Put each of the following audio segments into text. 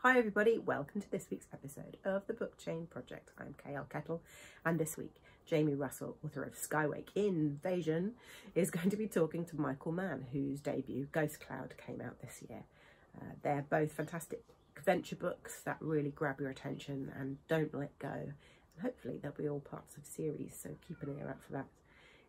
Hi everybody, welcome to this week's episode of the Book Chain Project. I'm KL Kettle, and this week Jamie Russell, author of SKYWAKE Invasion, is going to be talking to Michael Mann, whose debut Ghostcloud came out this year. They're both fantastic adventure books that really grab your attention and don't let go. And hopefully they'll be all parts of a series, so keep an ear out for that.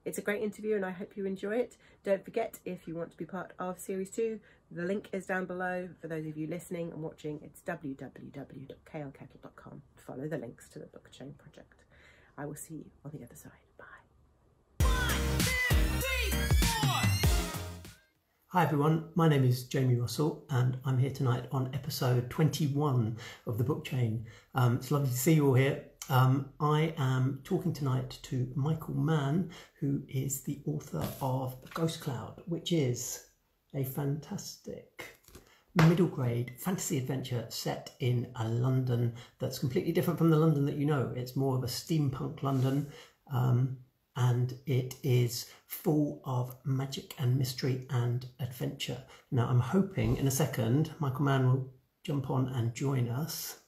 It's a great interview and I hope you enjoy it. Don't forget, if you want to be part of Series 2, the link is down below. For those of you listening and watching, it's www.klkettle.com. Follow the links to the Book Chain Project. I will see you on the other side. Bye. 1, 2, 3, 4. Hi everyone, my name is Jamie Russell and I'm here tonight on episode 21 of the Book Chain. It's lovely to see you all here. I am talking tonight to Michael Mann, who is the author of Ghostcloud, which is a fantastic middle grade fantasy adventure set in a London that's completely different from the London that you know. It's more of a steampunk London, and it is full of magic and mystery and adventure. Now I'm hoping in a second Michael Mann will jump on and join us.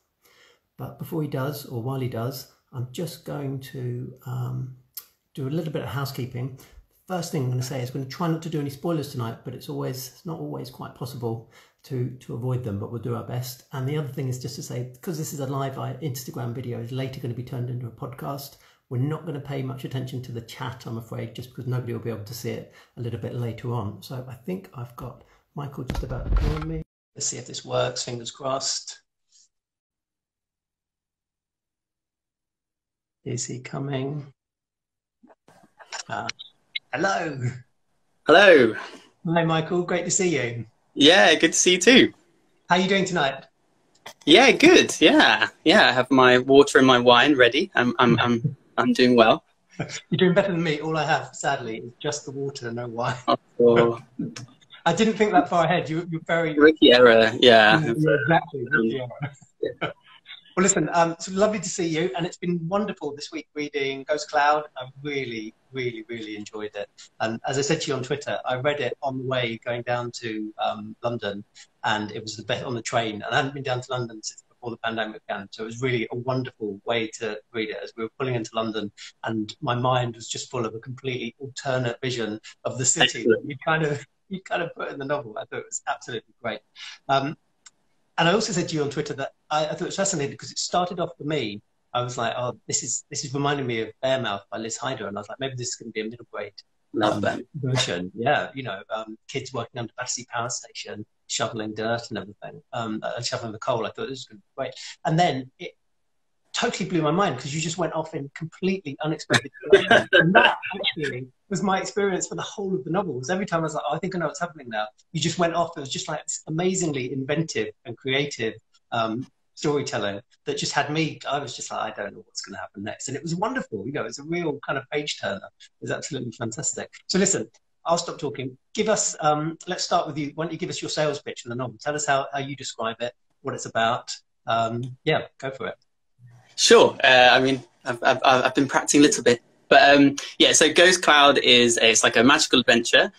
But before he does, or while he does, I'm just going to do a little bit of housekeeping. First thing I'm going to say is I'm going to try not to do any spoilers tonight, but it's not always quite possible to avoid them, but we'll do our best. And the other thing is just to say, because this is a live Instagram video, is later going to be turned into a podcast, we're not going to pay much attention to the chat, I'm afraid, just because nobody will be able to see it a little bit later on. So I think I've got Michael just about to join me. Let's see if this works, fingers crossed. Is he coming? Hello. Hello. Hi, Michael. Great to see you. Yeah, good to see you too. How are you doing tonight? Yeah, good. Yeah. I have my water and my wine ready. I'm doing well. You're doing better than me. All I have, sadly, is just the water, no wine. Oh. I didn't think that far ahead. You're very rookie error. Yeah. Exactly. Rookie error. Yeah. Well, listen, it's lovely to see you, and it's been wonderful this week reading Ghostcloud. I really, really, really enjoyed it. And as I said to you on Twitter, I read it on the way going down to London, and it was the best on the train. And I hadn't been down to London since before the pandemic began, so it was really a wonderful way to read it as we were pulling into London, and my mind was just full of a completely alternate vision of the city that you kind of put in the novel. I thought it was absolutely great. And I also said to you on Twitter that I thought it was fascinating because it started off for me. I was like, oh, this is reminding me of Bearmouth by Liz Hyder. And I was like, maybe this is going to be a middle grade version. Yeah, you know, kids working under Battersea Power Station, shoveling dirt and everything, shoveling the coal. I thought this was going to be great. And then it totally blew my mind because you just went off in completely unexpected directions. And that actually was my experience for the whole of the novels. Every time I was like, oh, I think I know what's happening now. You just went off. It was just like amazingly inventive and creative storytelling that just had me. I was just like, I don't know what's going to happen next. And it was wonderful. You know, it's a real kind of page turner. It was absolutely fantastic. So listen, I'll stop talking. Give us, let's start with you. Why don't you give us your sales pitch for the novel? Tell us how you describe it, what it's about. Yeah, go for it. Sure. I mean, I've been practicing a little bit, but yeah. So Ghostcloud it's like a magical adventure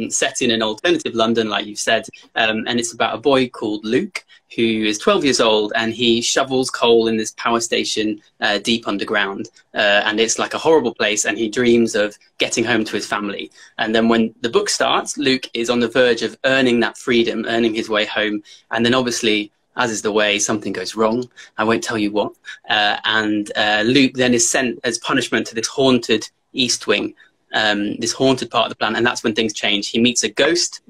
set in an alternative London, like you said, and it's about a boy called Luke who is 12 years old, and he shovels coal in this power station deep underground, and it's like a horrible place. And he dreams of getting home to his family. And then when the book starts, Luke is on the verge of earning that freedom, earning his way home, and then obviously, as is the way, something goes wrong. I won't tell you what. And Luke then is sent as punishment to this haunted East Wing, this haunted part of the plant. And that's when things change. He meets a ghost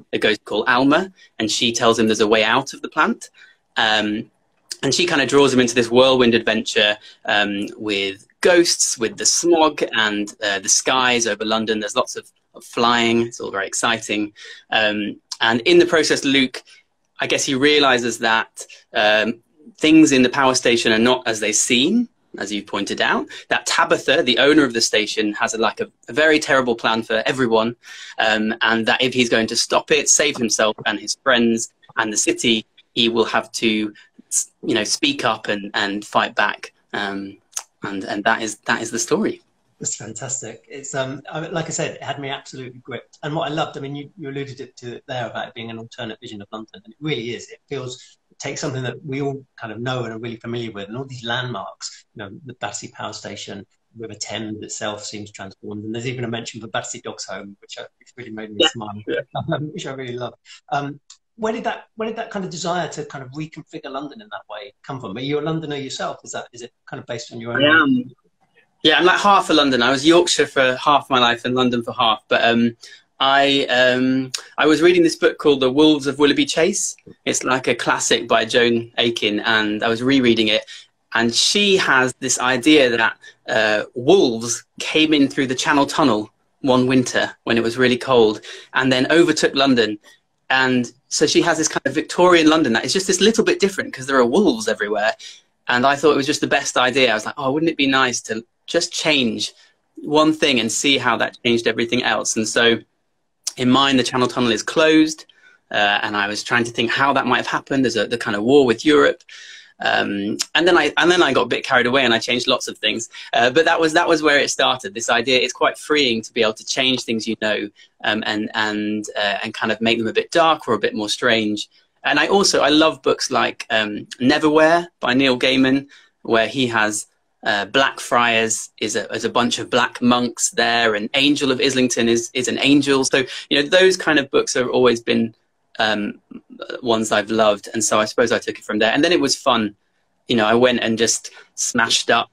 called Alma, and she tells him there's a way out of the plant. And she kind of draws him into this whirlwind adventure with ghosts, with the smog and the skies over London. There's lots of flying. It's all very exciting. And in the process, Luke, I guess he realizes that things in the power station are not as they seem, as you pointed out. That Tabitha, the owner of the station, has a very terrible plan for everyone, and that if he's going to stop it, save himself and his friends and the city, he will have to, you know, speak up and fight back. And that is the story. That's fantastic. It's like I said, it had me absolutely gripped. And what I loved, I mean, you alluded to it there about it being an alternate vision of London, and it really is. It feels take something that we all kind of know and are really familiar with, and all these landmarks, the Battersea Power Station, River Thames itself seems transformed, and there's even a mention of the Battersea Dogs Home, which really made me smile, which I really love. Where did that kind of desire to kind of reconfigure London in that way come from? Are you a Londoner yourself? Is it kind of based on your own? I am. Yeah, I'm like half a Londoner. I was Yorkshire for half my life and London for half. But I was reading this book called The Wolves of Willoughby Chase. It's like a classic by Joan Aiken, and I was rereading it. And she has this idea that wolves came in through the Channel Tunnel one winter when it was really cold, and then overtook London. And so she has this kind of Victorian London that is just this little bit different because there are wolves everywhere. And I thought it was just the best idea. I was like, oh, wouldn't it be nice to just change one thing and see how that changed everything else? And so in mine, the Channel Tunnel is closed. And I was trying to think how that might have happened. There's the kind of war with Europe. And then I got a bit carried away and I changed lots of things. But that was where it started. This idea, it's quite freeing to be able to change things, and kind of make them a bit dark or a bit more strange. And I love books like Neverwhere by Neil Gaiman, where he has Blackfriars is a bunch of black monks there, and Angel of Islington is an angel. So those kind of books have always been ones I've loved, and so I suppose I took it from there. And then it was fun. I went and just smashed up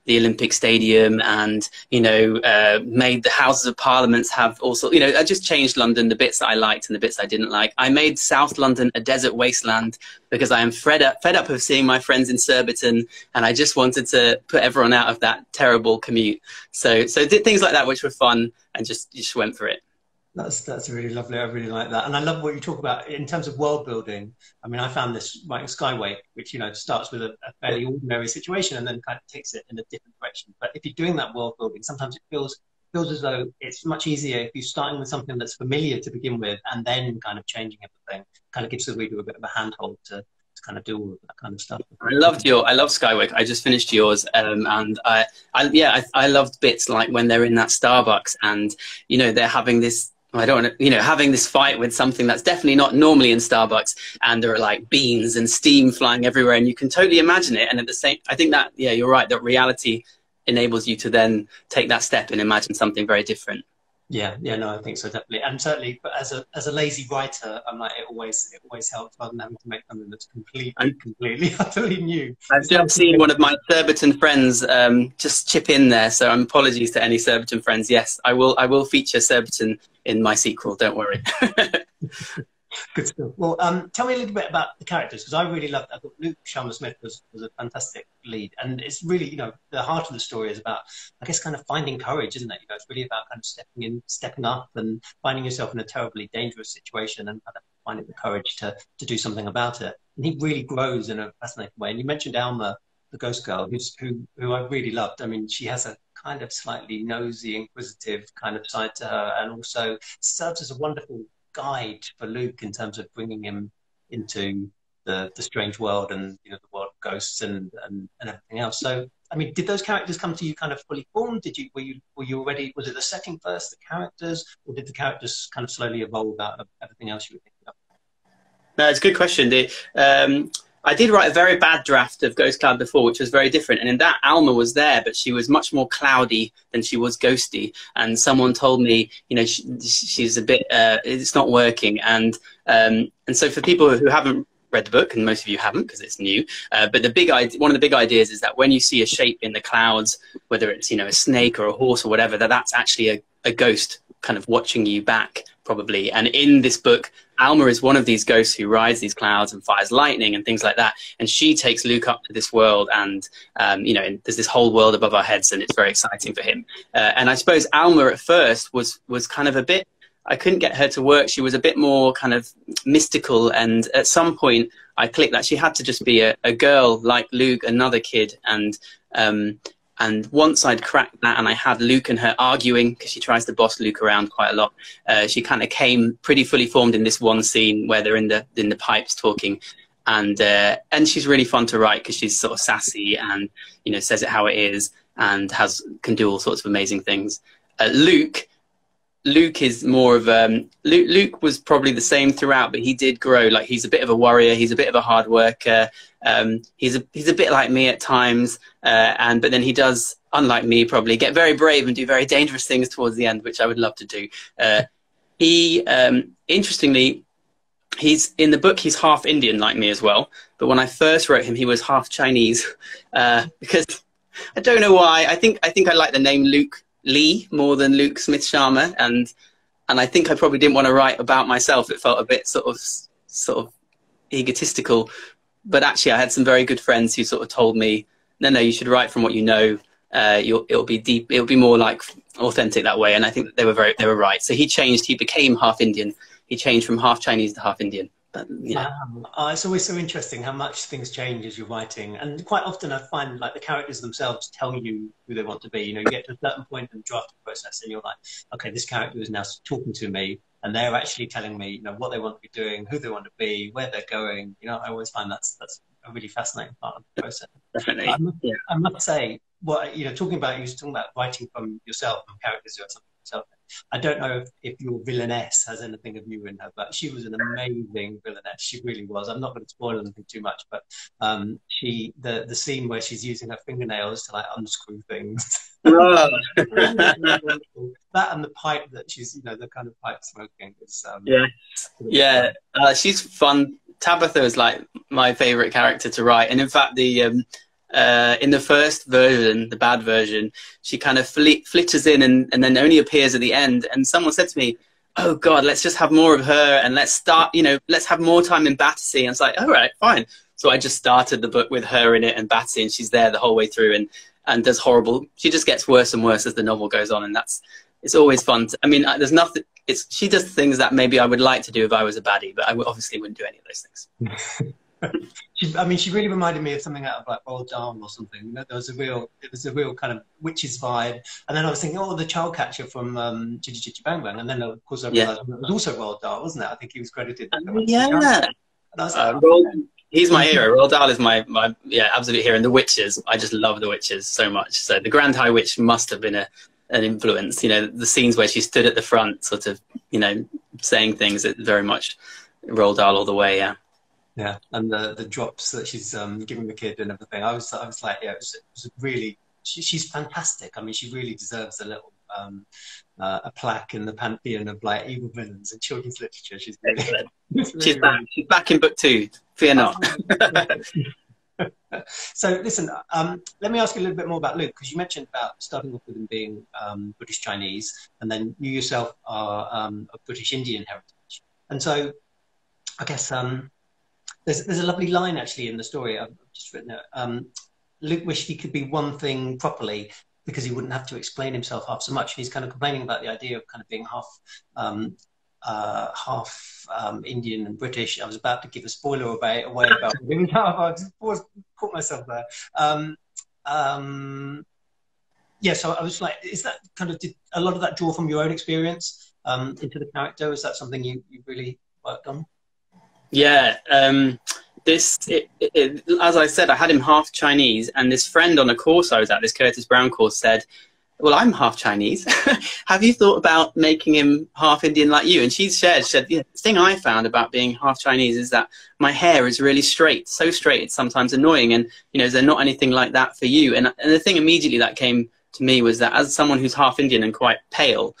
the Olympic Stadium and made the Houses of Parliament have also, I just changed London, the bits that I liked and the bits I didn't like. I made South London a desert wasteland because I am fed up of seeing my friends in Surbiton, and I just wanted to put everyone out of that terrible commute. So did things like that which were fun, and just went for it. That's really lovely. I really like that. And I love what you talk about in terms of world building. I mean, I found this writing Skyway, which, starts with a fairly ordinary situation and then kind of takes it in a different direction. But if you're doing that world building, sometimes it feels as though it's much easier if you're starting with something that's familiar to begin with and then kind of changing everything. Kind of gives the reader a bit of a handhold to kind of do all of that kind of stuff. I love SKYWAKE. I just finished yours, and I loved bits like when they're in that Starbucks and they're having this. I don't want to, having this fight with something that's definitely not normally in Starbucks, and there are like beans and steam flying everywhere, and you can totally imagine it. And at the same, I think that, yeah, you're right, that reality enables you to then take that step and imagine something very different. Yeah, no, I think so, definitely. And certainly, but as a lazy writer, I'm like, it always helps rather than having to make something that's completely, utterly new. I've just seen one of my Surbiton friends just chip in there, so apologies to any Surbiton friends. Yes, I will feature Surbiton in my sequel, don't worry. Good stuff. Well, tell me a little bit about the characters, because I really loved. I thought Luke Sharma-Smith was a fantastic lead, and it's really, the heart of the story is about, I guess, kind of finding courage, isn't it? It's really about kind of stepping up, and finding yourself in a terribly dangerous situation, and kind of finding the courage to do something about it. And he really grows in a fascinating way. And you mentioned Alma, the ghost girl, who I really loved. I mean, she has a kind of slightly nosy, inquisitive kind of side to her, and also serves as a wonderful guide for Luke in terms of bringing him into the strange world and the world of ghosts and everything else. So, I mean, did those characters come to you kind of fully formed? Were you already, was it the setting first, the characters, or did the characters kind of slowly evolve out of everything else you were thinking of? No, it's a good question. I did write a very bad draft of Ghostcloud before, which was very different. And in that, Alma was there, but she was much more cloudy than she was ghosty. And someone told me, she's a bit, it's not working. And so for people who haven't read the book, and most of you haven't because it's new, but one of the big ideas is that when you see a shape in the clouds, whether it's, a snake or a horse or whatever, that's actually a ghost kind of watching you back, probably. And in this book, Alma is one of these ghosts who rides these clouds and fires lightning and things like that. And she takes Luke up to this world, and and there's this whole world above our heads, and it's very exciting for him. And I suppose Alma at first was kind of a bit, I couldn't get her to work. She was a bit more kind of mystical, and at some point I clicked that she had to just be a girl like Luke, another kid. And once I'd cracked that, and I had Luke and her arguing, because she tries to boss Luke around quite a lot, she kind of came pretty fully formed in this one scene where they're in the pipes talking, and she's really fun to write because she's sort of sassy and says it how it is, and can do all sorts of amazing things. Luke, Luke is more of Luke was probably the same throughout, but he did grow. Like, he's a bit of a warrior, he's a bit of a hard worker, he's a bit like me at times, but then he does, unlike me, probably get very brave and do very dangerous things towards the end, which I would love to do. He interestingly, he's in the book, he's half Indian like me as well, but when I first wrote him, he was half Chinese, because I don't know why. I think I like the name Luke Lee more than Luke Smith Sharma, and I think I probably didn't want to write about myself. It felt a bit sort of egotistical, but actually I had some very good friends who sort of told me, no, you should write from what you know. It'll be deep, it'll be more like authentic that way. And I think that they were right. So he changed, he became half Indian. He changed from half Chinese to half Indian. But, you know. It's always so interesting how much things change as you're writing, and quite often I find like the characters themselves tell you who they want to be. You know, you get to a certain point in the drafting process and you're like, okay, this character is now talking to me and they're actually telling me, you know, what they want to be doing, who they want to be, where they're going. You know, I always find that's a really fascinating part of the process. Definitely. I must say, you know, talking about writing from yourself and characters who are something yourself. I don't know if your villainess has anything of you in her, but she was an amazing villainess. She really was. I'm not going to spoil anything too much, but the scene where she's using her fingernails to like unscrew things. Oh. That and the pipe that she's, you know, the kind of pipe smoking is. She's fun. Tabitha is like my favorite character to write, and in fact, in the first version, the bad version, she kind of flitters in and then only appears at the end. And someone said to me, oh God, let's just have more of her and let's start, you know, let's have more time in Battersea. And it's like, all right, fine. So I just started the book with her in it and Battersea, and she's there the whole way through and does horrible. She just gets worse and worse as the novel goes on. And it's always fun. I mean, there's nothing, she does things that maybe I would like to do if I was a baddie, but I obviously wouldn't do any of those things. She really reminded me of something out of like Roald Dahl or something. You know, it was a real kind of witch's vibe. And then I was thinking, oh, the child catcher from Chitty Chitty Bang Bang. And then of course I realised it was also Roald Dahl, wasn't it? I think he was credited. Yeah. And I was like, he's my hero. Roald Dahl is my absolute hero. And the witches, I just love the witches so much. So the Grand High Witch must have been an influence. You know, the scenes where she stood at the front, sort of, you know, saying things, it very much Roald Dahl all the way. Yeah. Yeah, and the drops that she's giving the kid and everything. I was like, yeah, it was really. She's fantastic. I mean, she really deserves a little a plaque in the pantheon of like evil villains in children's literature. She's really, she's back in book 2. Fear not. So listen, let me ask you a little bit more about Luke, because you mentioned about starting off with him being British Chinese, and then you yourself are of British Indian heritage, and so I guess. There's a lovely line actually in the story. I've just written it. Luke wished he could be one thing properly because he wouldn't have to explain himself half so much. And he's kind of complaining about the idea of kind of being half Indian and British. I was about to give a spoiler away about him. I just caught myself there. Yeah, so I was like, is that kind of, did a lot of that draw from your own experience into the character? Is that something you really worked on? Yeah, as I said, I had him half Chinese, and this friend on a course I was at, this Curtis Brown course, said, well, I'm half Chinese. Have you thought about making him half Indian like you? And she said, yeah, the thing I found about being half Chinese is that my hair is really straight, so straight it's sometimes annoying. And, you know, is there not anything like that for you? And the thing immediately that came to me was that as someone who's half Indian and quite pale,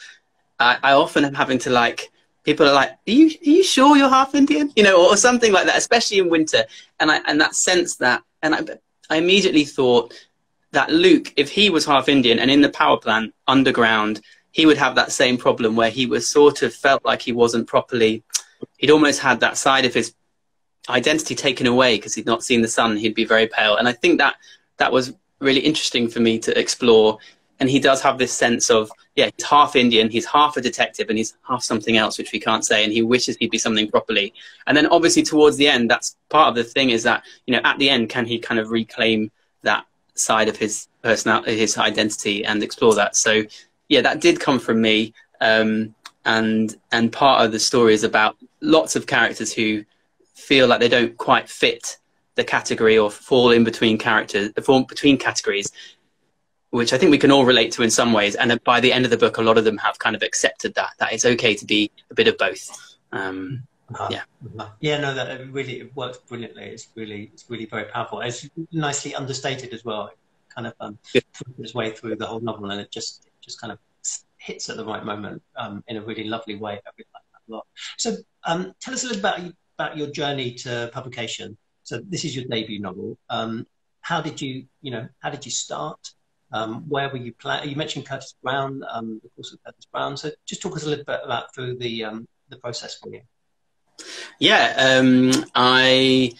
I often am having to like, people are like, are you sure you're half Indian? You know, or something like that, especially in winter. And that sense that, and I immediately thought that Luke, if he was half Indian and in the power plant underground, he would have that same problem where he was sort of felt like he wasn't properly, he'd almost had that side of his identity taken away because he'd not seen the sun. He'd be very pale. And I think that was really interesting for me to explore. And he does have this sense of, yeah, he's half Indian, he's half a detective, and he's half something else, which we can't say, and he wishes he'd be something properly. And then obviously towards the end, that's part of the thing, is that, you know, at the end, can he kind of reclaim that side of his personality, his identity, and explore that? So, yeah, that did come from me. And part of the story is about lots of characters who feel like they don't quite fit the category or fall in between characters, fall between categories. which I think we can all relate to in some ways. And by the end of the book, a lot of them have kind of accepted that it's okay to be a bit of both. Yeah, no, that it works brilliantly. It's really very powerful. It's nicely understated as well. It kind of its way through the whole novel, and it just kind of hits at the right moment in a really lovely way. I really like that a lot. So tell us a little about your journey to publication. So this is your debut novel. How did you start? Where were you planning? You mentioned Curtis Brown, the course of Curtis Brown. So just talk us a little bit about through the process for you. Yeah, I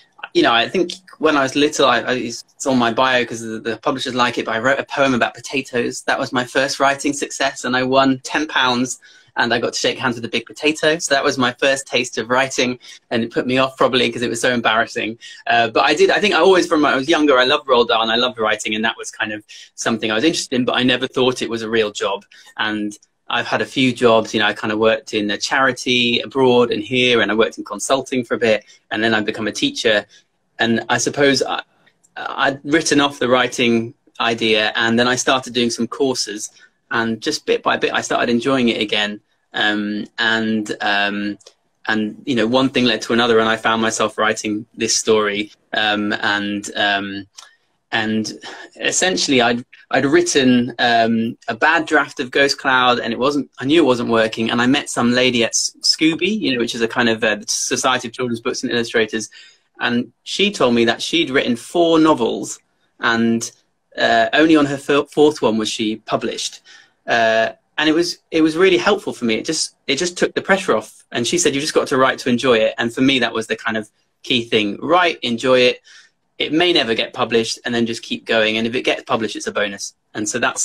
think when I was little, it's on my bio because the publishers like it, but I wrote a poem about potatoes. That was my first writing success, and I won £10, and I got to shake hands with a big potato. So that was my first taste of writing, and it put me off probably because it was so embarrassing. But I think I always, from when I was younger, I loved Roald Dahl and I loved writing, and that was kind of something I was interested in, but I never thought it was a real job. And I've had a few jobs, I kind of worked in a charity abroad and here, and I worked in consulting for a bit, and then I've become a teacher. And I suppose I'd written off the writing idea, and then I started doing some courses, and just bit by bit I started enjoying it again. And one thing led to another, and I found myself writing this story. And essentially I'd written a bad draft of Ghostcloud, and I knew it wasn't working. And I met some lady at SCBWI, which is a kind of Society of Children's Books and Illustrators. And she told me that she'd written 4 novels, and only on her 4th one was she published. And it was really helpful for me. It just took the pressure off. And she said, you just got to write to enjoy it. And for me, that was the kind of key thing. Write, enjoy it. It may never get published, and then just keep going. And if it gets published, it's a bonus. And so that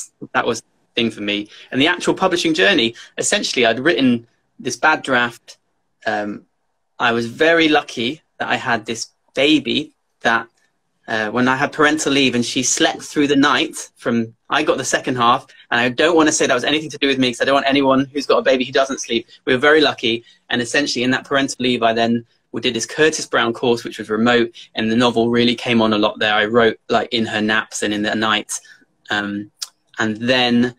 was the thing for me. And the actual publishing journey, essentially, I'd written this bad draft. I was very lucky that I had this baby that when I had parental leave, and she slept through the night I got the second half, and I don't want to say that was anything to do with me, because I don't want anyone who's got a baby who doesn't sleep. We were very lucky. And essentially in that parental leave, we did this Curtis Brown course, which was remote, and the novel really came on a lot there. I wrote like in her naps and in the night. And then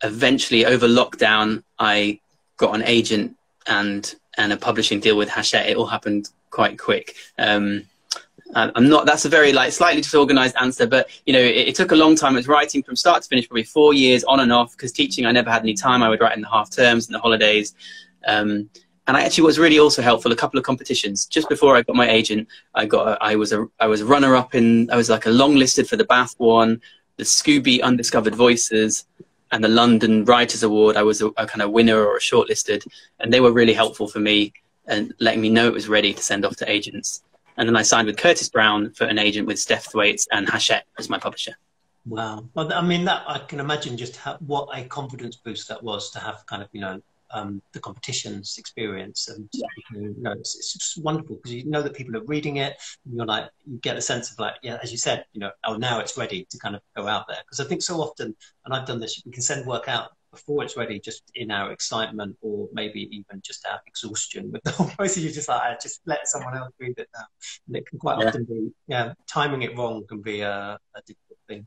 eventually over lockdown, I got an agent and a publishing deal with Hachette. It all happened quite quick. That's a very slightly disorganized answer, but it took a long time. I was writing from start to finish, probably 4 years on and off, because teaching, I never had any time. I would write in the half terms and the holidays. And I actually was really also helpful. A couple of competitions just before I got my agent. I was a runner-up I was like a long listed for the Bath one, the SCBWI Undiscovered Voices, and the London Writers Award. I was a kind of winner or a shortlisted, and they were really helpful for me and letting me know it was ready to send off to agents. And then I signed with Curtis Brown for an agent with Steph Thwaites and Hachette as my publisher. Wow. Well, I mean, that I can imagine just what a confidence boost that was to have kind of, the competitions experience, and it's just wonderful because you know that people are reading it, and you get a sense of as you said, oh, now it's ready to kind of go out there. Because I think so often, and I've done this, we can send work out before it's ready, just in our excitement, or maybe even just our exhaustion with the whole process. You just just let someone else read it now, and it can quite often be timing it wrong can be a difficult thing.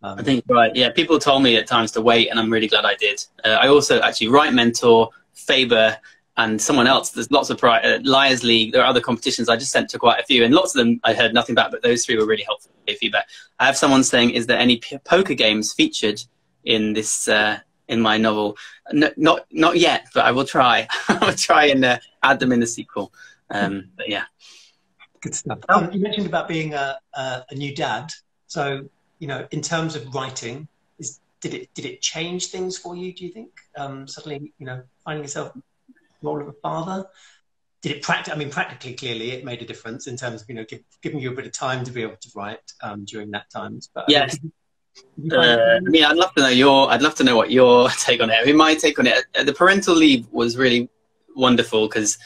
I think, right, yeah, people told me at times to wait, and I'm really glad I did. I also actually Write Mentor, Faber, and someone else. There's lots of Liars League. There are other competitions. I just sent to quite a few, and lots of them I heard nothing back, but those 3 were really helpful to give feedback. I have someone saying, is there any poker games featured in this in my novel? No, not yet, but I will try. I will try and add them in the sequel. But yeah, good stuff. You mentioned about being a new dad, so. In terms of writing, did it change things for you, do you think? Suddenly, finding yourself in the role of a father? Did it practically, clearly, it made a difference in terms of, giving you a bit of time to be able to write during that time. But yes. I'd love to know what your take on it. I mean, my take on it, the parental leave was really wonderful because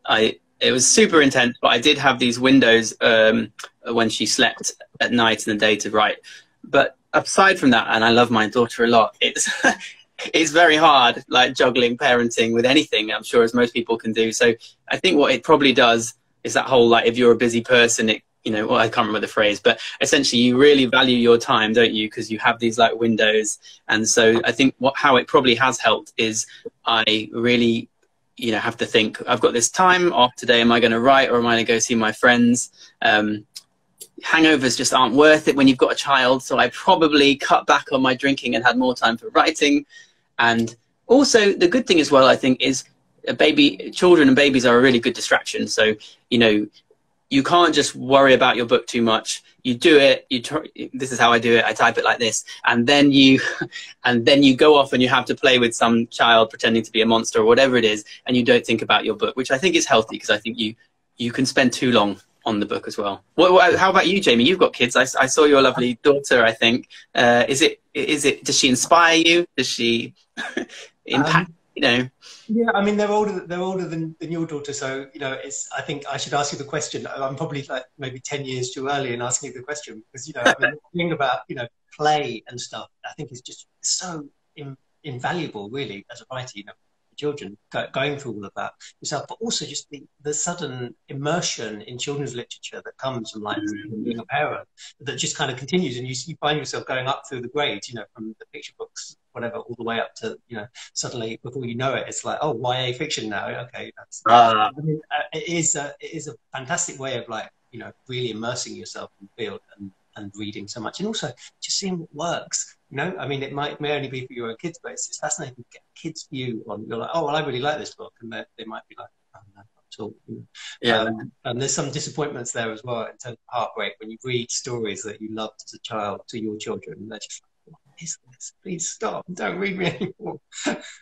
it was super intense, but I did have these windows when she slept at night and the day to write. But aside from that, and I love my daughter a lot, it's very hard, juggling parenting with anything, I'm sure, as most people can do. So I think what it probably does is that whole, if you're a busy person, you know, well, I can't remember the phrase, but essentially you really value your time, don't you? Because you have these like windows. And so I think how it probably has helped is I really, you know, have to think, I've got this time off today. Am I going to write, or am I going to go see my friends? Hangovers just aren't worth it when you've got a child. So I probably cut back on my drinking and had more time for writing. And also the good thing as well, I think, is children and babies are a really good distraction. So, you know, you can't just worry about your book too much. You do it. This is how I do it. I type it like this, and then you go off and you have to play with some child pretending to be a monster or whatever it is, and you don't think about your book, which I think is healthy, because I think you can spend too long on the book as well. How about you, Jamie? You've got kids. I saw your lovely daughter, I think. Does she inspire you? Does she impact, you know? Yeah, I mean, they're older than your daughter, so, you know, I think I should ask you the question. I'm probably like maybe 10 years too early in asking you the question, because, you know, I mean, the thing about, you know, play and stuff, I think is just so invaluable, really, as a writer, you know, for children, going through all of that yourself, but also just the sudden immersion in children's literature that comes from like being a parent, that just kind of continues, and you find yourself going up through the grades, you know, from the picture books, whatever, all the way up to, you know, suddenly before you know it, it's like, oh, YA fiction now. Okay, I mean, it is a fantastic way of, like, you know, really immersing yourself in the field and reading so much, and also just seeing what works. You know, I mean, it may only be for your own kids, but it's fascinating to get a kid's view on. You're like, oh, well, I really like this book, and they might be like, oh, no, not at all. You know? Yeah. And there's some disappointments there as well in terms of heartbreak when you read stories that you loved as a child to your children, and they're just like, what is this? Please stop! Don't read me anymore.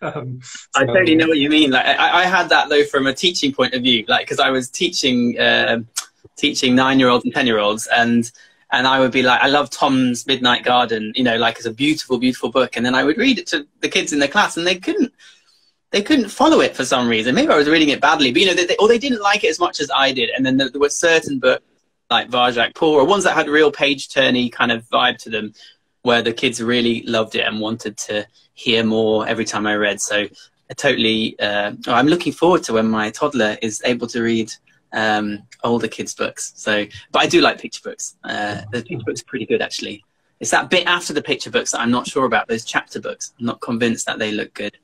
I totally know what you mean. Like, I had that though from a teaching point of view, like, because I was teaching 9-year-olds and 10-year-olds, and I would be like, I love Tom's Midnight Garden, you know, like, it's a beautiful, beautiful book. And then I would read it to the kids in the class, and they couldn't follow it for some reason. Maybe I was reading it badly, but, you know, they didn't like it as much as I did. And then there were certain books like Varjak Paul, or ones that had a real page-turny kind of vibe to them, where the kids really loved it and wanted to hear more every time I read. So I totally, I'm looking forward to when my toddler is able to read older kids' books. So, but I do like picture books. The picture books are pretty good, actually. It's that bit after the picture books that I'm not sure about, those chapter books. I'm not convinced that they look good.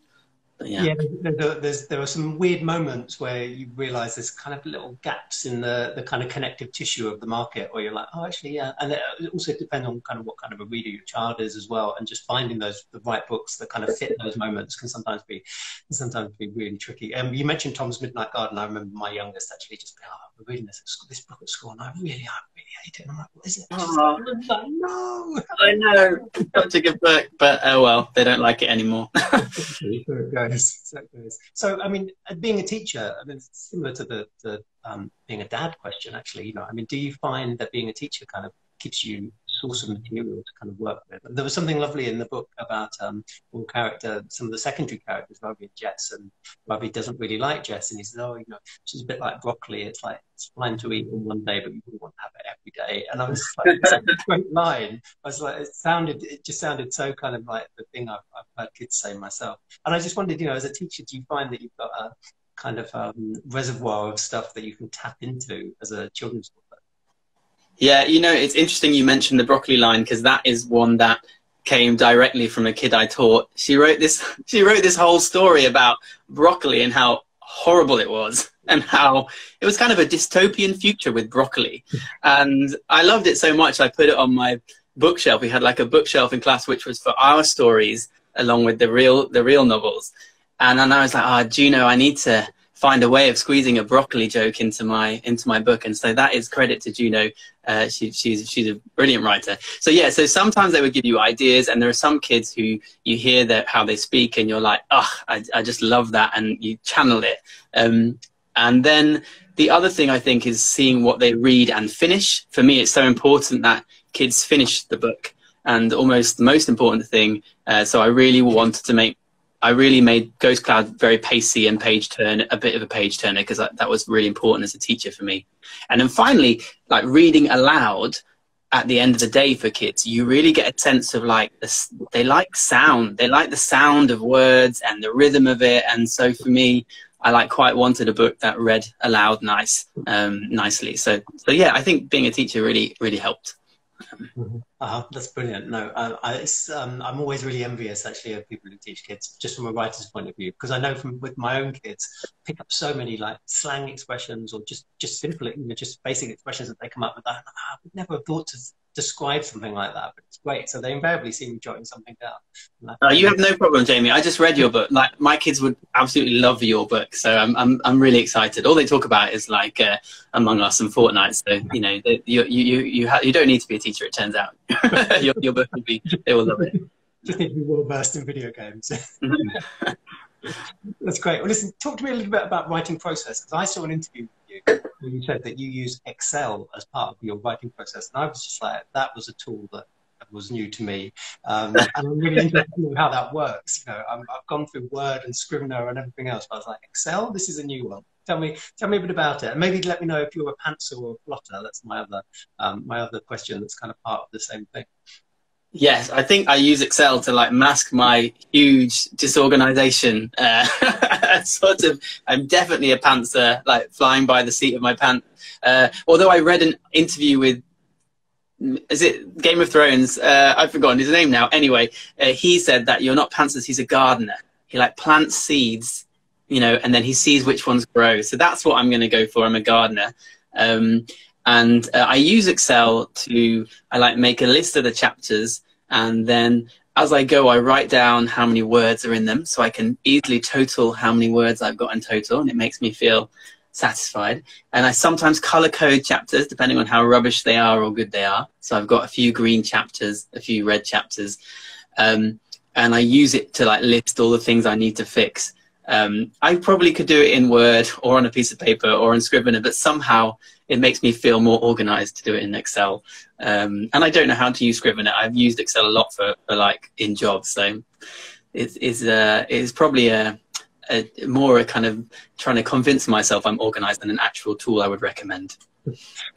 But yeah, there are some weird moments where you realise there's kind of little gaps in the kind of connective tissue of the market, where you're like, oh, actually, yeah. And it also depends on kind of what kind of a reader your child is as well, and just finding the right books that kind of fit those moments can sometimes be really tricky. You mentioned Tom's Midnight Garden. I remember my youngest actually just being, oh, we're reading this book at school, and I really hate it. And I'm like, what is it? Oh, like, no, I know, such a good book, but oh well, they don't like it anymore. So, I mean, being a teacher, I mean, it's similar to the being a dad question, actually. You know, I mean, do you find that being a teacher kind of gives you a source of material to kind of work with? There was something lovely in the book about one character, some of the secondary characters, Robbie and Jess, and Robbie doesn't really like Jess, and he says, oh, you know, she's a bit like broccoli. It's like, it's fine to eat on one day, but you wouldn't want to have it every day. And I was like, it's a great line. I was like, it just sounded so kind of like the thing I've heard kids say myself. And I just wondered, you know, as a teacher, do you find that you've got a kind of reservoir of stuff that you can tap into as a children's author? Yeah, you know, it's interesting you mentioned the broccoli line, because that is one that came directly from a kid I taught. She wrote this whole story about broccoli and how horrible it was, and how it was kind of a dystopian future with broccoli. And I loved it so much, I put it on my bookshelf. We had like a bookshelf in class which was for our stories along with the real novels. And then I was like, oh, Juno, I need to find a way of squeezing a broccoli joke into my book. And so that is credit to Juno. She's a brilliant writer. So yeah, so sometimes they would give you ideas, and there are some kids who you hear that how they speak and you're like, oh, I just love that, and you channel it. And then the other thing I think is seeing what they read and finish. For me, it's so important that kids finish the book, and almost the most important thing. So I really made Ghostcloud very pacey and a bit of a page turner, because that was really important as a teacher for me. And then finally, like reading aloud at the end of the day for kids, you really get a sense of like, they like sound. They like the sound of words and the rhythm of it. And so for me, I like quite wanted a book that read aloud nicely. So yeah, I think being a teacher really helped. That's brilliant. No, I'm always really envious actually of people who teach kids, just from a writer's point of view, because I know with my own kids, pick up so many like slang expressions or just simple, just basic expressions that they come up with. That I would never have thought to describe something like that, but it's great. So they invariably seem to be jotting something down. You have no problem, Jamie. I just read your book. Like, my kids would absolutely love your book, so I'm really excited. All they talk about is like Among Us and Fortnite. So you know, you don't need to be a teacher. It turns out your book will be. They will love it. Just need to be well versed in video games. That's great. Well, listen, talk to me a little bit about writing process, because I saw an interview with you where you said that you use Excel as part of your writing process, and I was just like, that was a tool that was new to me, and I'm really interested in how that works. You know, I've gone through Word and Scrivener and everything else, but I was like, Excel, this is a new one. Tell me a bit about it, and maybe let me know if you're a pantser or a plotter. That's my other question. That's kind of part of the same thing. Yes, I think I use Excel to like mask my huge disorganization. I'm definitely a pantser, like flying by the seat of my pants. Although I read an interview with, is it Game of Thrones? I've forgotten his name now. Anyway, he said that you're not pantsers, he's a gardener. He like plants seeds, you know, and then he sees which ones grow. So that's what I'm going to go for. I'm a gardener. And I use Excel I like make a list of the chapters, and then as I go, I write down how many words are in them, so I can easily total how many words I've got in total, and it makes me feel satisfied. And I sometimes color code chapters depending on how rubbish they are or good they are. So I've got a few green chapters, a few red chapters, and I use it to like list all the things I need to fix. I probably could do it in Word or on a piece of paper or in Scrivener, but somehow it makes me feel more organized to do it in Excel. And I don't know how to use Scrivener. I've used Excel a lot for like in jobs. So it's probably more a kind of trying to convince myself I'm organized than an actual tool I would recommend.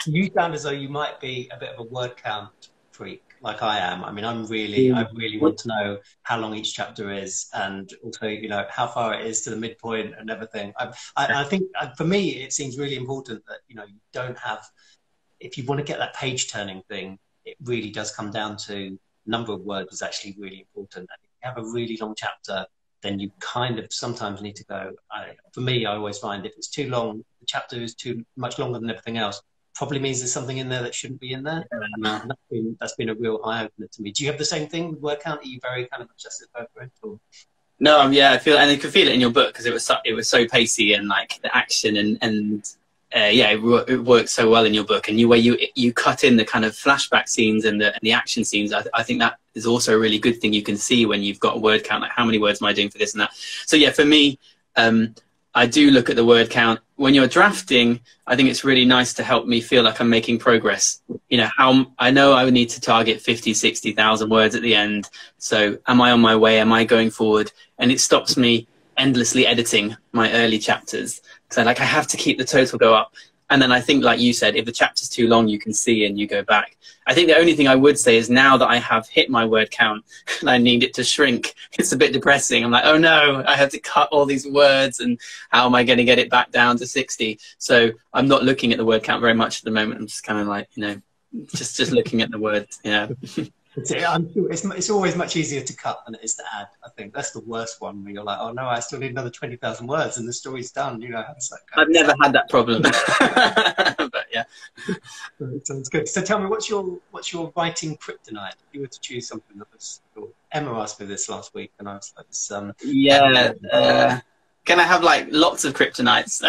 You sound as though you might be a bit of a word count freak, like I am. I mean, I really want to know how long each chapter is, and also, you know, how far it is to the midpoint and everything. I think for me, it seems really important that, you know, you don't have, if you want to get that page turning thing, it really does come down to number of words is actually really important. And if you have a really long chapter, then you kind of sometimes need to go, for me, I always find if it's too long, the chapter is too much longer than everything else, probably means there's something in there that shouldn't be in there. And that's been a real eye-opener to me. Do you have the same thing with word count? Are you very kind of obsessive over it? Or? No, yeah, I feel, and you can feel it in your book because it was so pacey, and like the action and yeah, it works so well in your book. And where you cut in the kind of flashback scenes and the action scenes, I think that is also a really good thing you can see when you've got a word count, like how many words am I doing for this and that. So yeah, for me, I do look at the word count. When you're drafting, I think it's really nice to help me feel like I'm making progress. You know, I know I would need to target 50, 60,000 words at the end. So am I on my way? Am I going forward? And it stops me endlessly editing my early chapters. So like I have to keep the total go up. And then I think, like you said, if the chapter's too long, you can see and you go back. I think the only thing I would say is now that I have hit my word count and I need it to shrink, it's a bit depressing. I'm like, oh no, I have to cut all these words, and how am I going to get it back down to 60? So I'm not looking at the word count very much at the moment. I'm just kind of like, you know, just looking at the words, you know. I'm sure it's always much easier to cut than it is to add. I think that's the worst one, where you're like, oh no, I still need another 20,000 words and the story's done. You know, how does that go? I've never had that problem. But yeah, sounds good. So tell me, what's your writing kryptonite? If you were to choose something that was, Emma asked me this last week, and I was like, yeah. Can I have like lots of kryptonites?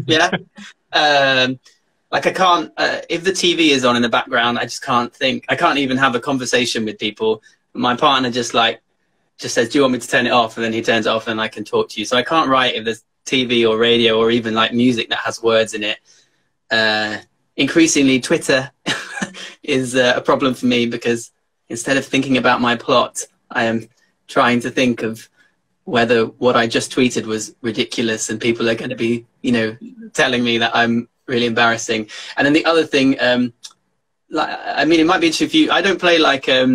Yeah. Like I can't, if the TV is on in the background, I just can't think. I can't even have a conversation with people. My partner just says, do you want me to turn it off? And then he turns it off and I can talk to you. So I can't write if there's TV or radio or even like music that has words in it. Increasingly, Twitter is a problem for me, because instead of thinking about my plot, I am trying to think of whether what I just tweeted was ridiculous and people are going to be, you know, telling me that I'm really embarrassing. And then the other thing, like, I mean, it might be interesting if you, I don't play like, I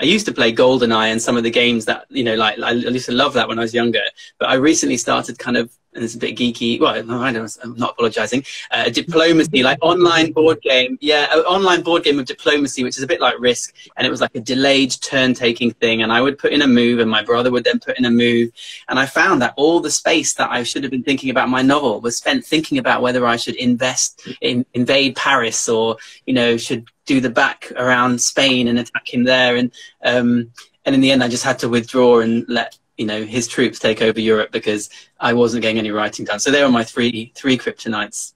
used to play GoldenEye and some of the games that, you know, like I used to love that when I was younger, but I recently started kind of and it's a bit geeky. Well, I'm not apologizing. Diplomacy, like online board game. Yeah, an online board game of diplomacy, which is a bit like Risk. And it was like a delayed turn-taking thing. And I would put in a move, and my brother would then put in a move. And I found that all the space that I should have been thinking about my novel was spent thinking about whether I should invade Paris, or, you know, should do the back around Spain and attack him there. And in the end, I just had to withdraw and let, you know, his troops take over Europe, because I wasn't getting any writing done. So they were my three kryptonites.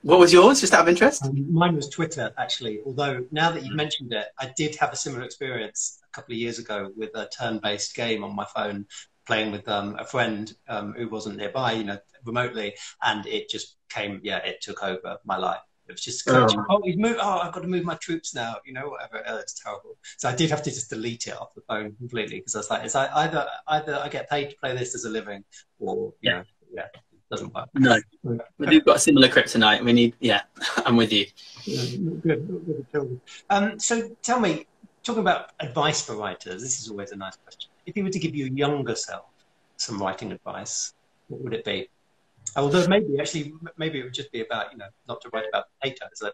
What was yours, just out of interest? Mine was Twitter, actually. Although now that you've mentioned it, I did have a similar experience a couple of years ago with a turn-based game on my phone, playing with a friend who wasn't nearby, you know, remotely, and it just came, yeah, it took over my life. It was just, he's moved, I've got to move my troops now, you know, whatever. It's terrible. So I did have to just delete it off the phone completely, because I was like, it's either I get paid to play this as a living, or, you know, yeah, it doesn't work. No, we've got a similar kryptonite. We need, yeah, I'm with you. Good. So tell me, talking about advice for writers, this is always a nice question. If you were to give your younger self some writing advice, what would it be? Although maybe it would just be about, you know, not to write about potatoes. I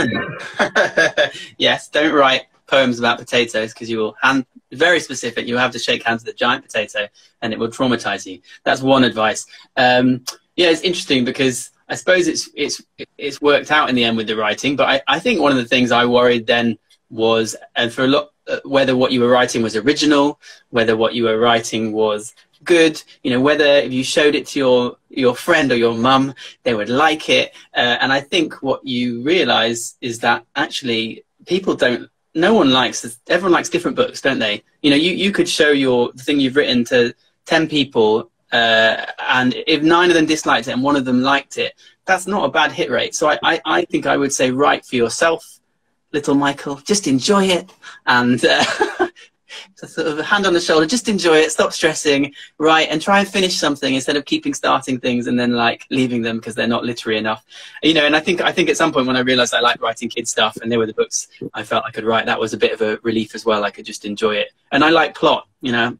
don't. Yes, don't write poems about potatoes, because you will very specific. You have to shake hands with a giant potato, and it will traumatize you. That's one advice. Yeah, it's interesting, because I suppose it's worked out in the end with the writing. But I think one of the things I worried then was, and for a lot, whether what you were writing was original, whether what you were writing was good, you know, whether if you showed it to your friend or your mum, they would like it. And I think what you realize is that actually everyone likes different books, don't they? You know, you could show the thing you've written to 10 people, and if 9 of them disliked it and 1 of them liked it, that's not a bad hit rate. So I think I would say, write for yourself, little Michael, just enjoy it, and sort of a hand on the shoulder, just enjoy it, stop stressing, write, and try and finish something instead of starting things and then like leaving them because they're not literary enough, you know. And I think at some point when I realized I liked writing kids stuff, and they were the books I felt I could write, that was a bit of a relief as well. I could just enjoy it, and I like plot, you know.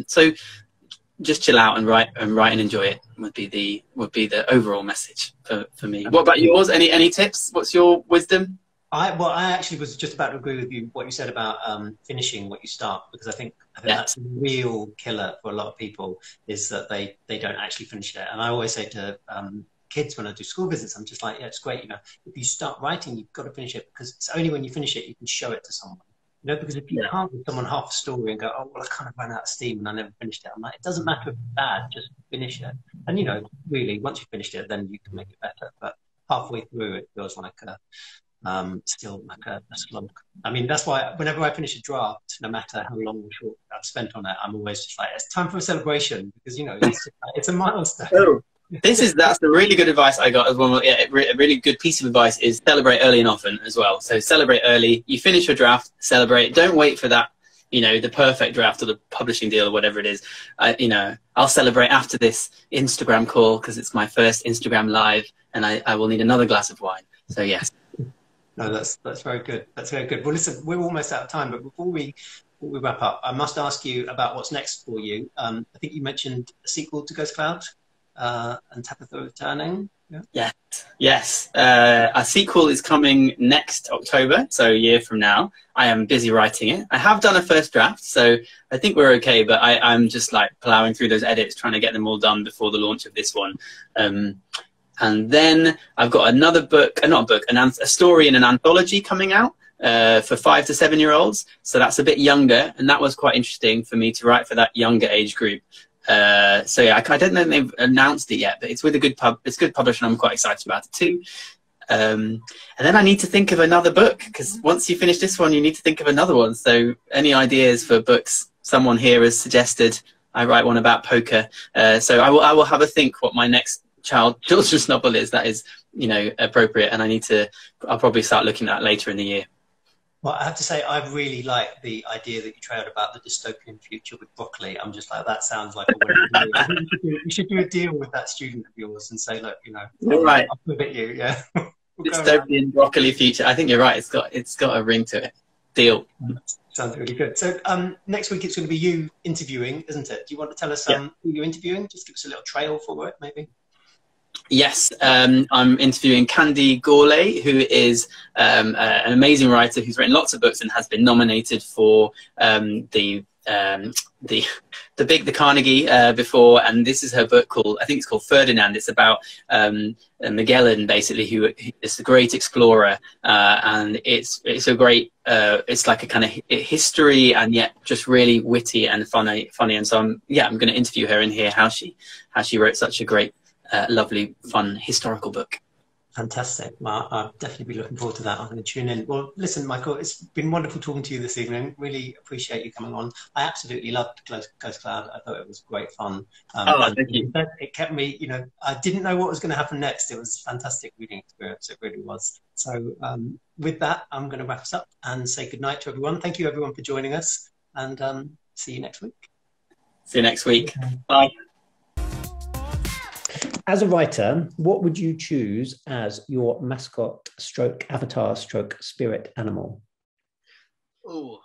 So just chill out and write and enjoy it would be the overall message for me. What about yours? Any tips? What's your wisdom? I actually was just about to agree with you, what you said about finishing what you start, because I think that's a real killer for a lot of people, is that they don't actually finish it. And I always say to kids when I do school visits, I'm just like, yeah, it's great, you know, if you start writing, you've got to finish it, because it's only when you finish it you can show it to someone. You know, because if you can't give someone half a story and go, oh, well, I kind of ran out of steam and I never finished it, I'm like, it doesn't matter if it's bad, just finish it. And, you know, really, once you've finished it, then you can make it better. But halfway through, it feels like still like a slog. I mean, that's why whenever I finish a draft, no matter how long or short I've spent on it, I'm always just like, it's time for a celebration, because, you know, it's a milestone. Oh, that's the really good advice I got as well. Yeah, a really good piece of advice is celebrate early and often as well. So celebrate early. You finish your draft, celebrate. Don't wait for that, you know, the perfect draft or the publishing deal or whatever it is. You know, I'll celebrate after this Instagram call because it's my first Instagram live, and I will need another glass of wine. So yes. No, that's very good. That's very good. Well, listen, we're almost out of time, but before we wrap up, I must ask you about what's next for you. I think you mentioned a sequel to Ghostcloud and Tabitha returning. Yeah? Yes. A sequel is coming next October, so a year from now. I am busy writing it. I have done a first draft, so I think we're okay, but I'm just like plowing through those edits, trying to get them all done before the launch of this one. And then I've got another book, a story in an anthology coming out for 5 to 7 year olds. So that's a bit younger, and that was quite interesting for me to write for that younger age group. So yeah, I don't know if they've announced it yet, but it's with a good publisher, and I'm quite excited about it too. And then I need to think of another book, because once you finish this one, you need to think of another one. So any ideas for books? Someone here has suggested I write one about poker. So I will have a think what my next children's novel is that is, you know, appropriate, and I'll probably start looking at that later in the year. Well, I have to say, I really like the idea that you trailed about the dystopian future with broccoli. I'm just like, that sounds like a winner. You should do a deal with that student of yours and say, look, you know, I'll pivot you, yeah. Dystopian broccoli future. I think you're right. It's got a ring to it. Deal. Sounds really good. So next week it's going to be you interviewing, isn't it? Do you want to tell us Yeah. who you're interviewing? Just give us a little trail for it, maybe. Yes, I'm interviewing Candy Gourlay, who is an amazing writer who's written lots of books and has been nominated for the Carnegie before. And this is her book called, I think it's called Ferdinand. It's about Magellan, basically, who is the great explorer, and it's a great. It's like a kind of history, and yet just really witty and funny. And so I'm going to interview her and hear how she wrote such a great. Lovely, fun historical book. Fantastic. Well, I'll definitely be looking forward to that. I'm going to tune in. Well, listen, Michael, it's been wonderful talking to you this evening. Really appreciate you coming on. I absolutely loved Ghostcloud. I thought it was great fun. Thank you. It kept me, I didn't know what was going to happen next. It was a fantastic reading experience. It really was. So with that, I'm going to wrap us up and say goodnight to everyone. Thank you, everyone, for joining us, and see you next week. See you next week. Bye. As a writer, what would you choose as your mascot stroke avatar stroke spirit animal? Oh,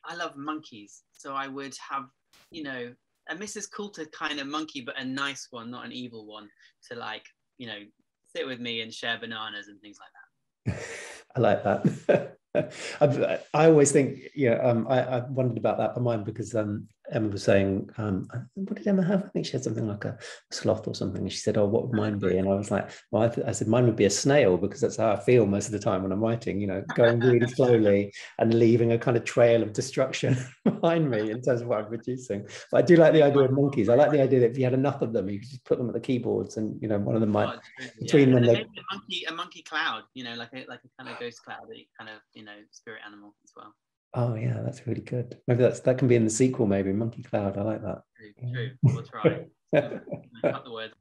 I love monkeys. So I would have, a Mrs. Coulter kind of monkey, but a nice one, not an evil one, to sit with me and share bananas and things like that. I like that. I always think, I wondered about that for mine because Emma was saying, what did Emma have? I think she had something like a sloth or something. And she said, oh, what would mine be? And I was like, well, I said mine would be a snail, because that's how I feel most of the time when I'm writing, going really slowly and leaving a kind of trail of destruction behind me in terms of what I'm producing. But I do like the idea of monkeys. I like the idea that if you had enough of them, you could just put them at the keyboards, and one of them might between them. Maybe a monkey cloud, like a kind of ghost cloud, kind of spirit animal as well. Oh yeah, that's really good. Maybe that can be in the sequel. Maybe Monkey Cloud. I like that. True. We'll try. Cut the word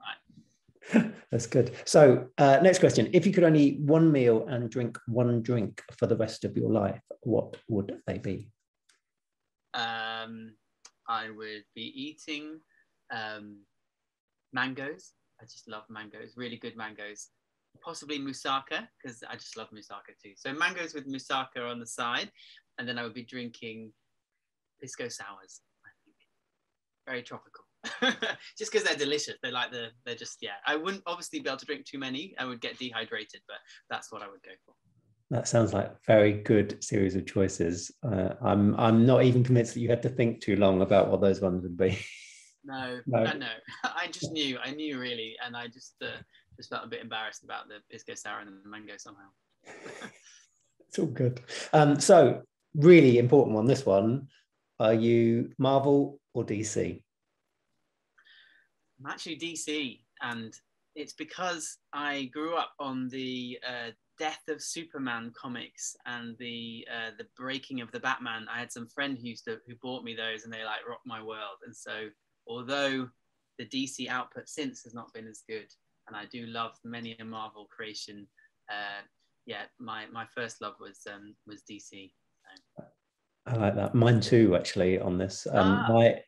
right. That's good. So next question: if you could only eat one meal and drink one drink for the rest of your life, what would they be? I would be eating mangoes. I just love mangoes. Really good mangoes. Possibly moussaka, because I just love moussaka too. So mangoes with moussaka on the side, and then I would be drinking pisco sours. I think very tropical, just because they're delicious. They're just I wouldn't obviously be able to drink too many. I would get dehydrated, but that's what I would go for. That sounds like a very good series of choices. I'm not even convinced that you had to think too long about what those ones would be. No. I just knew. I knew really, and I just felt a bit embarrassed about the pisco sour and the mango somehow. It's all good. So really important one. This one. Are you Marvel or DC? I'm actually DC, and it's because I grew up on the death of Superman comics and the breaking of the Batman. I had some friend who bought me those, and they rocked my world. And so, although the DC output since has not been as good, and I do love many a Marvel creation, my first love was DC. So. I like that. Mine too, actually, on this. I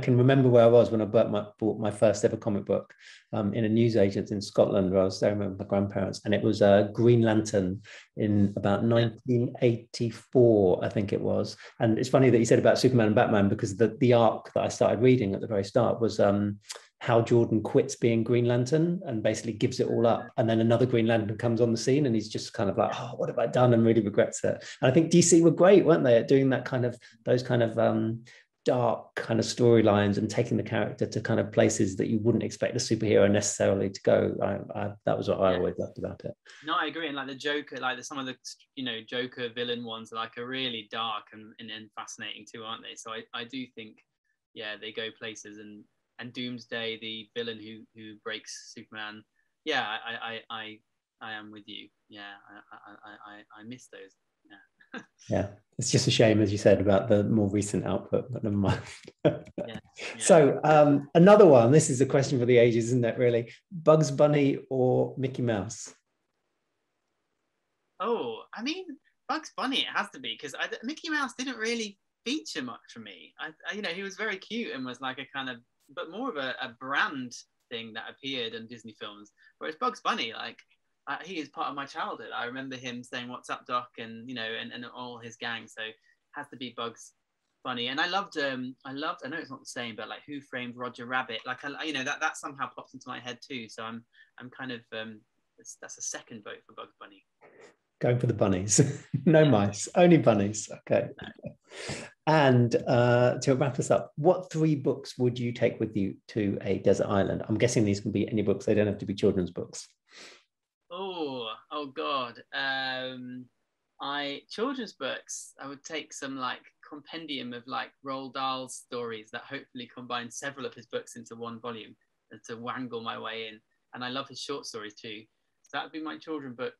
can remember where I was when I bought my first ever comic book in a newsagent in Scotland, where I was staying with my grandparents, and it was Green Lantern in about 1984, I think it was. And it's funny that you said about Superman and Batman, because the arc that I started reading at the very start was how Jordan quits being Green Lantern and basically gives it all up. And then another Green Lantern comes on the scene, and he's just kind of like, oh, what have I done? And really regrets it. And I think DC were great, weren't they, at doing that those kind of dark kind of storylines and taking the character to kind of places that you wouldn't expect a superhero necessarily to go. That was what I always loved about it. No, I agree. And the Joker, some of the Joker villain ones are really dark and fascinating too, aren't they? So I do think they go places, and Doomsday, the villain who breaks Superman. I am with you. I miss those. Yeah, it's just a shame, as you said, about the more recent output, but never mind. So another one, this is a question for the ages, isn't it, really? Bugs Bunny or Mickey Mouse? Oh, I mean, Bugs Bunny, it has to be, because Mickey Mouse didn't really feature much for me. He was very cute and was like a kind of, but more of a brand thing that appeared in Disney films. Whereas Bugs Bunny, he is part of my childhood. I remember him saying "What's up, Doc?" and and all his gang. So has to be Bugs Bunny. And I loved, I know it's not the same, but like Who Framed Roger Rabbit? Like, you know, that somehow pops into my head too. So I'm kind of, that's a second vote for Bugs Bunny. Going for the bunnies. No mice, only bunnies. Okay. No. And to wrap us up, what 3 books would you take with you to a desert island? I'm guessing these can be any books. They don't have to be children's books. Oh God. Children's books, I would take some like compendium of like Roald Dahl's stories that hopefully combine several of his books into one volume and to wangle my way in. And I love his short stories too. So that would be my children's book,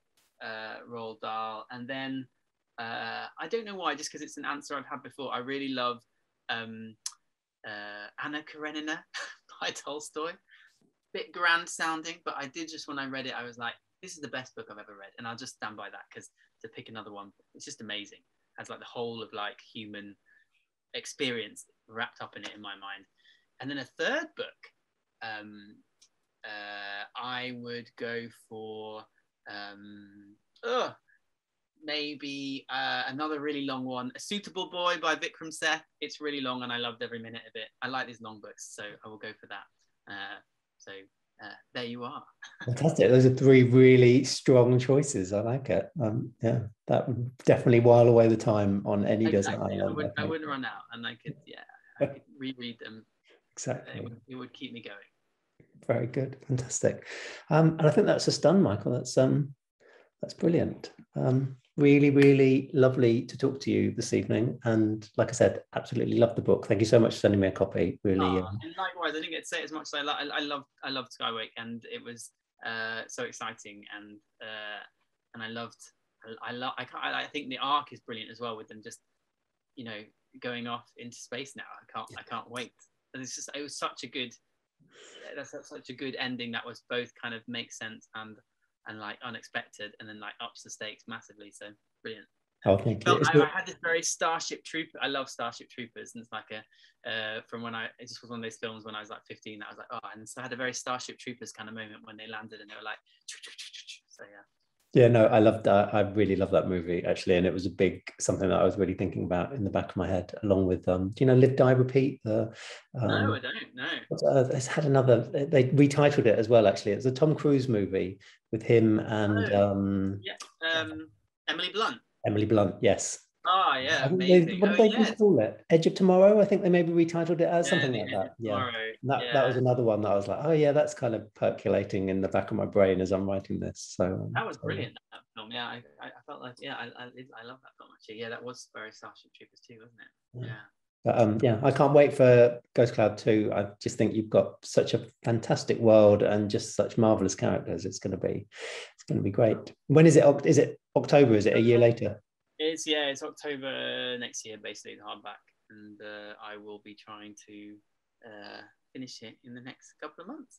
Roald Dahl. And then I don't know why, just because it's an answer I've had before, I really love Anna Karenina by Tolstoy. Bit grand sounding, but I did just, when I read it, I was like, this is the best book I've ever read. And I'll just stand by that, because to pick another one, it's just amazing. It has like the whole of like human experience wrapped up in it in my mind. And then a third book, I would go for maybe another really long one, A Suitable Boy by Vikram Seth. It's really long and I loved every minute of it. I like these long books, so I will go for that. There you are. Fantastic. Those are 3 really strong choices. I like it. Yeah, that would definitely while away the time on any desert island. I wouldn't run out, and I could reread them. Exactly. It would keep me going. Very good. Fantastic. And I think that's us done, Michael. That's brilliant. Really, really lovely to talk to you this evening. And like I said, absolutely love the book. Thank you so much for sending me a copy. Really. And likewise, I didn't get to say it as much as I loved Skywake, and it was so exciting, and I think the arc is brilliant as well, with them just, you know, going off into space now. I can't wait. And it was such a good ending that was both kind of makes sense and like unexpected, and then like ups the stakes massively. So brilliant. Oh, thank you. I had this very Starship Trooper. I love Starship Troopers, and it's like it just was one of those films when I was like 15 that I was like, oh, and so I had a very Starship Troopers kind of moment when they landed and they were like, so yeah. Yeah, no, I loved that. I really love that movie actually, and it was something that I was really thinking about in the back of my head, along with do you know Live Die Repeat? No, I don't know. It's had another. They retitled it as well. Actually, it's a Tom Cruise movie with him and Emily Blunt. Emily Blunt, yes. Oh yeah, amazing. What did they call it? Edge of Tomorrow, I think they maybe retitled it as something like that. Yeah. That was another one that I was like, oh yeah, that's kind of percolating in the back of my brain as I'm writing this. So that was brilliant, that film. Yeah, I felt like I love that film actually. Yeah, that was very Starship Troopers too, wasn't it? Yeah. But I can't wait for Ghostcloud 2. I just think you've got such a fantastic world and just such marvelous characters. It's going to be great. When is it? Is it October? Is it a year later? It's October next year, basically, the hardback, and I will be trying to finish it in the next couple of months.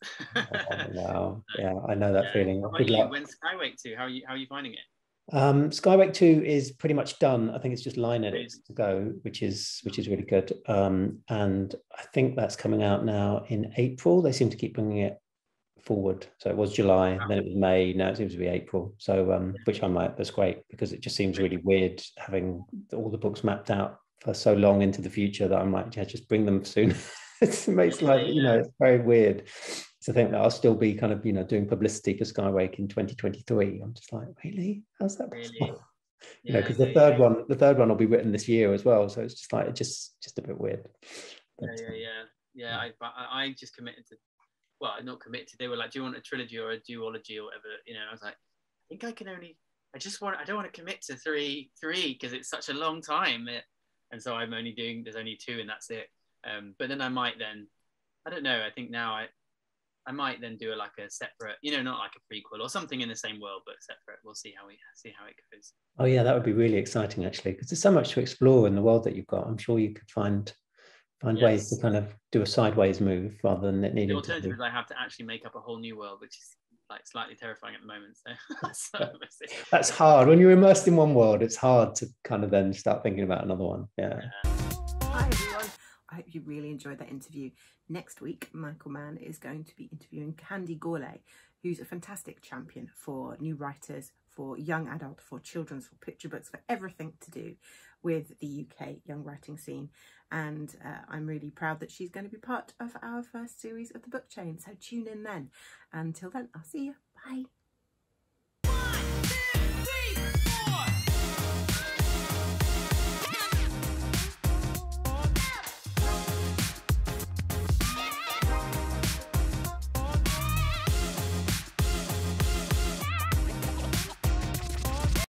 Wow! Yeah, I know that feeling. Good luck. When's Skywake 2? How are you finding it? Skywake 2 is pretty much done. I think it's just line edits to go, which is really good. And I think that's coming out now in April. They seem to keep bringing it forward. So it was July, then it was May, now it seems to be April. So which I'm like, that's great, because it just seems really weird having all the books mapped out for so long into the future that I'm like, yeah, just bring them soon. It makes like, you know, it's very weird to think that I'll still be kind of, you know, doing publicity for Skywake in 2023. I'm just like, really? How's that possible? Really? You know, because the third one will be written this year as well. So it's just like, just a bit weird. But, I just committed to, well, not committed to, they were like, do you want a trilogy or a duology or whatever? You know, I was like, I think I don't want to commit to three because it's such a long time. And so I'm only doing, there's only 2 and that's it. But then I might then, I don't know, I think now I might then do like a separate, you know, not like a prequel or something in the same world, but separate. We'll see how it goes. Oh yeah, that would be really exciting actually, because there's so much to explore in the world that you've got. I'm sure you could find ways to kind of do a sideways move rather than it needing. The alternative is I have to actually make up a whole new world, which is like slightly terrifying at the moment. So that's hard. When you're immersed in one world, it's hard to kind of then start thinking about another one. Yeah. Hi everyone. I hope you really enjoyed that interview. Next week, Michael Mann is going to be interviewing Candy Gourlay, who's a fantastic champion for new writers, for young adult, for children's, for picture books, for everything to do with the UK young writing scene. And I'm really proud that she's going to be part of our first series of the book chain. So tune in then. Until then, I'll see you. Bye.